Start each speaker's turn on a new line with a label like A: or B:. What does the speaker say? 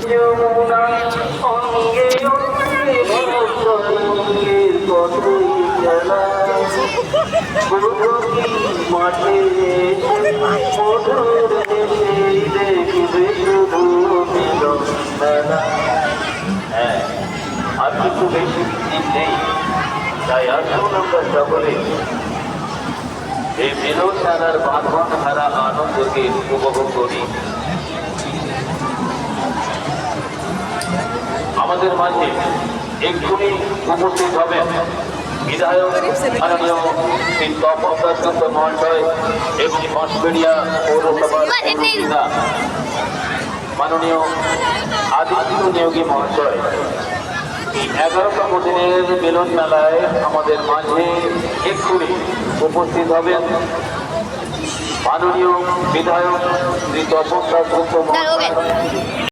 A: যমুনা অঙ্গে অঙ্গে ভক্তের কতই খেলা গুরুজি মাঠে মধুর হেসে দেখবে শুধু মিলন মেলা। হ্যাঁ, আর কিছু বেশি দিন নেই, তাই আসুন আমরা সকলে এই মিলন মেলার বাঁধন হারা আনন্দকে উপভোগ করি। আমাদের মাঝে এক্ষুনি উপস্থিত হবেন বিধায়ক মাননীয় শ্রী তপন দাসগুপ্ত মহাশয় এবং বাঁশবেড়িয়া পৌরসভার মাননীয় আদিত্য নিয়োগী মহাশয়। 11তম দিনের মিলন মেলায় আমাদের মাঝে এক্ষুনি উপস্থিত হবেন মাননীয় বিধায়ক শ্রী তপন দাসগুপ্ত মহাশয়।